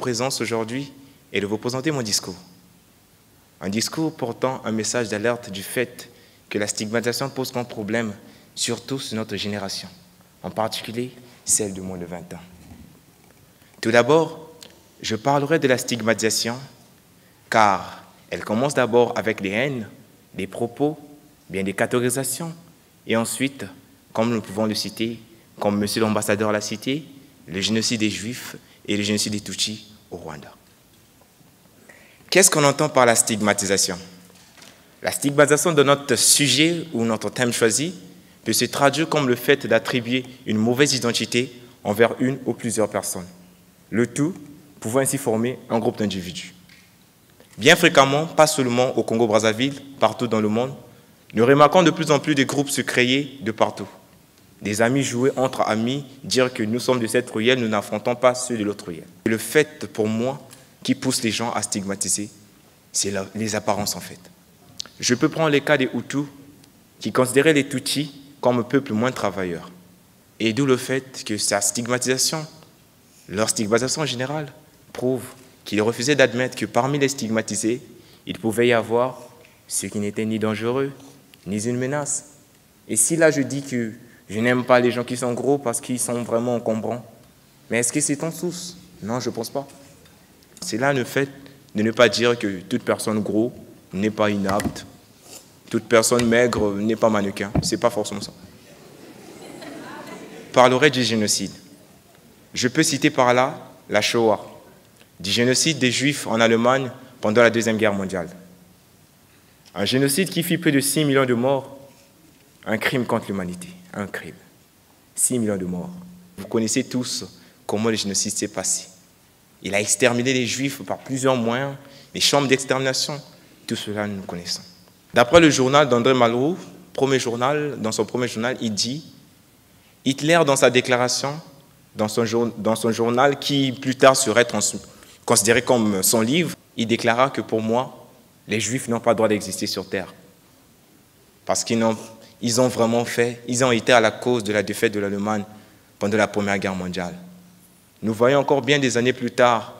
présence aujourd'hui est de vous présenter mon discours. Un discours portant un message d'alerte du fait que la stigmatisation pose comme problème, surtout sur notre génération, en particulier celle de moins de 20 ans. Tout d'abord, je parlerai de la stigmatisation, car elle commence d'abord avec des haines, des propos, bien des catégorisations, et ensuite, comme nous pouvons le citer, comme monsieur l'ambassadeur l'a cité, le génocide des Juifs et le génocide des Tutsis au Rwanda. Qu'est-ce qu'on entend par la stigmatisation? La stigmatisation de notre sujet ou notre thème choisi peut se traduire comme le fait d'attribuer une mauvaise identité envers une ou plusieurs personnes. Le tout pouvant ainsi former un groupe d'individus. Bien fréquemment, pas seulement au Congo-Brazzaville, partout dans le monde, nous remarquons de plus en plus des groupes se créer de partout. Des amis jouer entre amis, dire que nous sommes de cette ruelle, nous n'affrontons pas ceux de l'autre ruelle. Le fait, pour moi, qui pousse les gens à stigmatiser, c'est les apparences en fait. Je peux prendre les cas des Hutus qui considéraient les Tutsis comme un peuple moins travailleur. Et d'où le fait que leur stigmatisation générale, prouve qu'ils refusaient d'admettre que parmi les stigmatisés, il pouvait y avoir ceux qui n'étaient ni dangereux, ni une menace. Et si là je dis que je n'aime pas les gens qui sont gros parce qu'ils sont vraiment encombrants, mais est-ce que c'est en source? Non, je ne pense pas. C'est là le fait de ne pas dire que toute personne gros n'est pas inapte, toute personne maigre n'est pas mannequin. Ce n'est pas forcément ça. Je parlerai du génocide. Je peux citer par là la Shoah, du génocide des Juifs en Allemagne pendant la Deuxième Guerre mondiale. Un génocide qui fit plus de 6 millions de morts, un crime contre l'humanité, un crime. 6 millions de morts. Vous connaissez tous comment le génocide s'est passé. Il a exterminé les Juifs par plusieurs moyens, les chambres d'extermination, tout cela nous connaissons. D'après le journal d'André Malraux, dans son premier journal, il dit « Hitler, dans sa déclaration, dans son journal, qui plus tard serait considéré comme son livre, il déclara que pour moi, les Juifs n'ont pas le droit d'exister sur Terre. Parce qu'ils ont été à la cause de la défaite de l'Allemagne pendant la Première Guerre mondiale. Nous voyons encore bien des années plus tard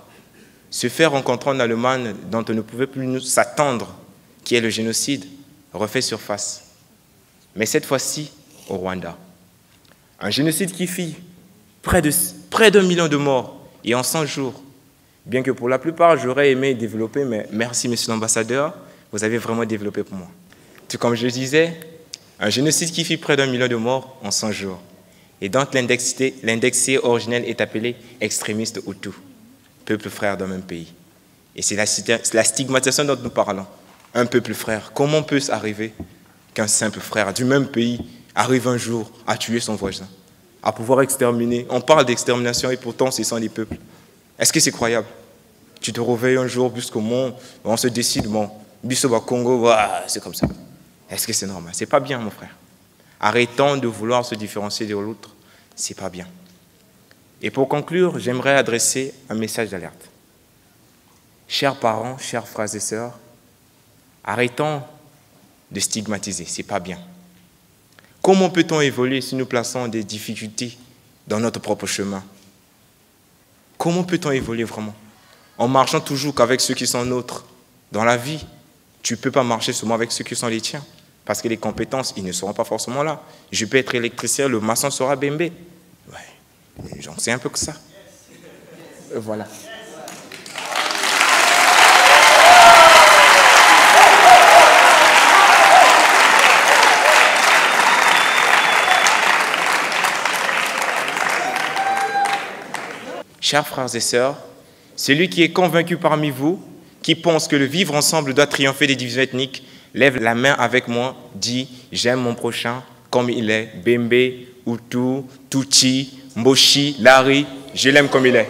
se faire rencontrer en Allemagne dont on ne pouvait plus s'attendre, qui est le génocide, refait surface. Mais cette fois-ci, au Rwanda. Un génocide qui fit près d'1 million de morts et en 100 jours. Bien que pour la plupart, j'aurais aimé développer, mais merci, monsieur l'ambassadeur, vous avez vraiment développé pour moi. Tout comme je disais, un génocide qui fit près d'1 million de morts en 100 jours. Et donc l'indexé originel est appelé extrémiste Hutu, peuple frère d'un même pays. Et c'est la stigmatisation dont nous parlons. Un peuple frère. Comment peut-il arriver qu'un simple frère du même pays arrive un jour à tuer son voisin, à pouvoir exterminer? On parle d'extermination et pourtant ce sont les peuples. Est-ce que c'est croyable? Tu te réveilles un jour, puisqu'au monde, on se décide, bon, Bissoba Congo, c'est comme ça. Est-ce que c'est normal? C'est pas bien, mon frère. Arrêtons de vouloir se différencier de l'autre. C'est pas bien. Et pour conclure, j'aimerais adresser un message d'alerte. Chers parents, chers frères et sœurs, arrêtons de stigmatiser. C'est pas bien. Comment peut-on évoluer si nous plaçons des difficultés dans notre propre chemin? Comment peut-on évoluer vraiment? En marchant toujours qu'avec ceux qui sont nôtres. Dans la vie, tu ne peux pas marcher seulement avec ceux qui sont les tiens. Parce que les compétences, ils ne seront pas forcément là. Je peux être électricien, le maçon sera bembé. Ouais, j'en sais un peu que ça. Voilà. Chers frères et sœurs, celui qui est convaincu parmi vous, qui pense que le vivre ensemble doit triompher des divisions ethniques, lève la main avec moi, dit « J'aime mon prochain comme il est, Bembe, Hutu, Tutsi, Mboshi, Lari, je l'aime comme il est ».